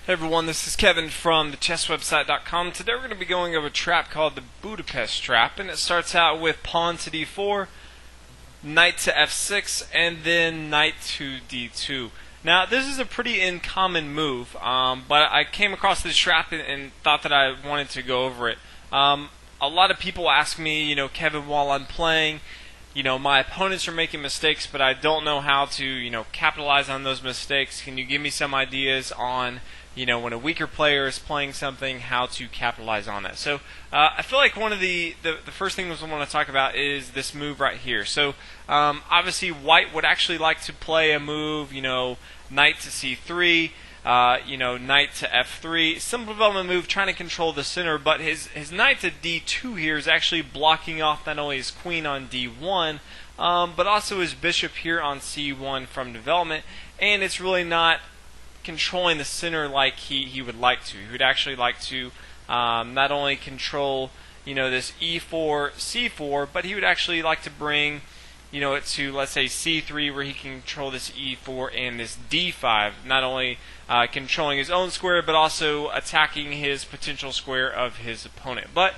Hey everyone, this is Kevin from thechesswebsite.com. Today we're going to be going over a trap called the Budapest Trap, and it starts out with pawn to d4, knight to f6, and then knight to d2. Now this is a pretty uncommon move, but I came across this trap and thought that I wanted to go over it. A lot of people ask me, Kevin, while I'm playing, my opponents are making mistakes, but I don't know how to, capitalize on those mistakes. Can you give me some ideas on, when a weaker player is playing something, how to capitalize on that? So I feel like one of the first things I want to talk about is this move right here. So obviously White would actually like to play a move, knight to c3, knight to f3. Simple development move trying to control the center, but his knight to d2 here is actually blocking off not only his queen on d1, but also his bishop here on c1 from development, and it's really not controlling the center like he would like to. He would actually like to not only control this e4, c4, but he would actually like to bring it to, let's say, c3, where he can control this e4 and this d5, not only controlling his own square, but also attacking his potential square of his opponent. But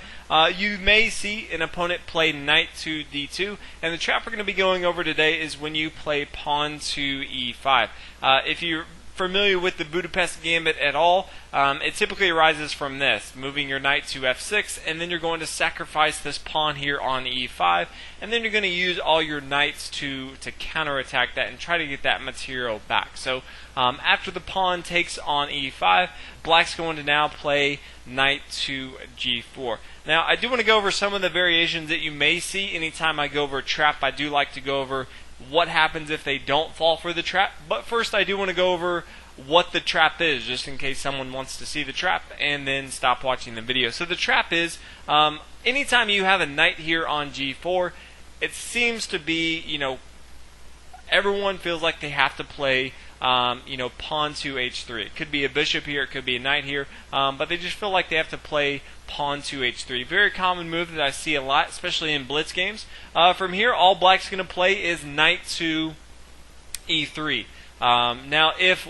you may see an opponent play knight to d2, and the trap we're going to be going over today is when you play pawn to e5. If you're familiar with the Budapest Gambit at all, it typically arises from this: moving your knight to f6, and then you're going to sacrifice this pawn here on e5, and then you're going to use all your knights to counterattack that and try to get that material back. So after the pawn takes on e5, Black's going to now play knight to g4. Now I do want to go over some of the variations that you may see anytime I go over a trap. I do like to go over what happens if they don't fall for the trap, but first I do want to go over what the trap is, just in case someone wants to see the trap and then stop watching the video. So the trap is, anytime you have a knight here on g4, it seems to be, everyone feels like they have to play pawn to h3. It could be a bishop here, it could be a knight here, but they just feel like they have to play pawn to h3. Very common move that I see a lot, especially in blitz games. From here, all Black's going to play is knight to e3. Now, if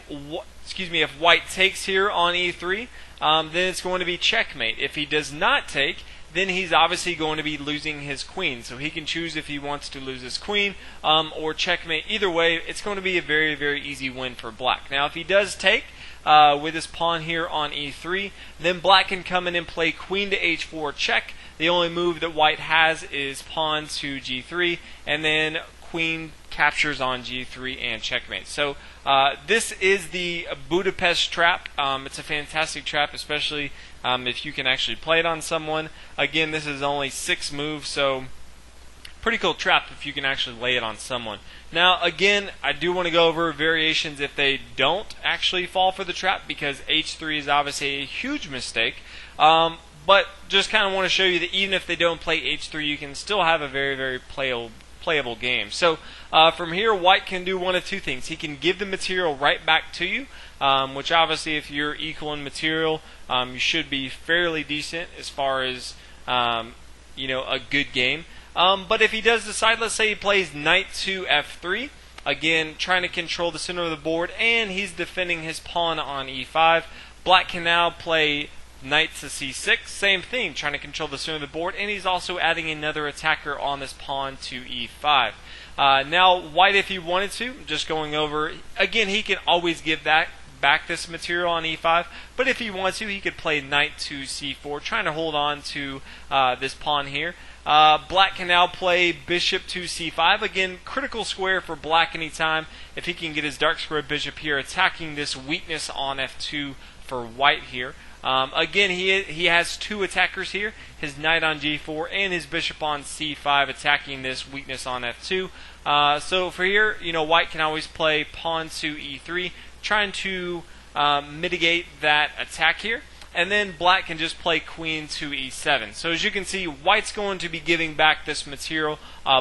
White takes here on e3, then it's going to be checkmate. If he does not take, then he's obviously going to be losing his queen. So he can choose if he wants to lose his queen or checkmate. Either way, it's going to be a very, very easy win for Black. Now, if he does take with his pawn here on e3, then Black can come in and play queen to h4 check. The only move that White has is pawn to g3, and then queen captures on g3 and checkmate. So this is the Budapest Trap. It's a fantastic trap, especially if you can actually play it on someone. Again, this is only 6 moves, so pretty cool trap if you can actually lay it on someone. Now, again, I do want to go over variations if they don't actually fall for the trap, because h3 is obviously a huge mistake. But just kind of want to show you that even if they don't play h3, you can still have a very, very playable game. So from here, White can do one of two things. He can give the material right back to you, which obviously if you're equal in material, you should be fairly decent as far as a good game. But if he does decide, let's say he plays knight to f3, again trying to control the center of the board, and he's defending his pawn on e5, Black can now play knight to c6, same thing, trying to control the center of the board, and he's also adding another attacker on this pawn to e5. Now, White, if he wanted to, just going over, again, he can always give back this material on e5, but if he wants to, he could play knight to c4, trying to hold on to this pawn here. Black can now play bishop to c5. Again, critical square for Black anytime if he can get his dark square bishop here, attacking this weakness on f2 for White here. Again, he has 2 attackers here, his knight on g4 and his bishop on c5, attacking this weakness on f2. So for here, White can always play pawn to e3, trying to mitigate that attack here. And then Black can just play queen to e7. So as you can see, White's going to be giving back this material.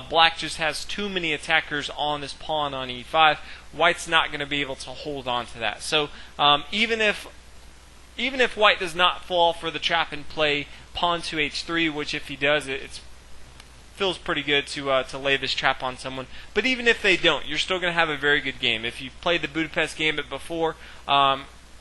Black just has too many attackers on this pawn on e5. White's not going to be able to hold on to that. So even if White does not fall for the trap and play pawn to h3, which if he does, it feels pretty good to lay this trap on someone. But even if they don't, you're still going to have a very good game. If you've played the Budapest Gambit before,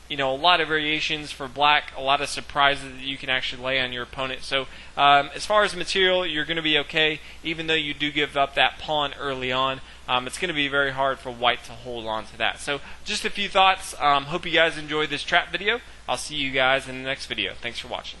a lot of variations for black, a lot of surprises that you can actually lay on your opponent. So as far as material, you're going to be okay, even though you do give up that pawn early on. It's going to be very hard for white to hold on to that. So just a few thoughts. Hope you guys enjoyed this trap video. I'll see you guys in the next video. Thanks for watching.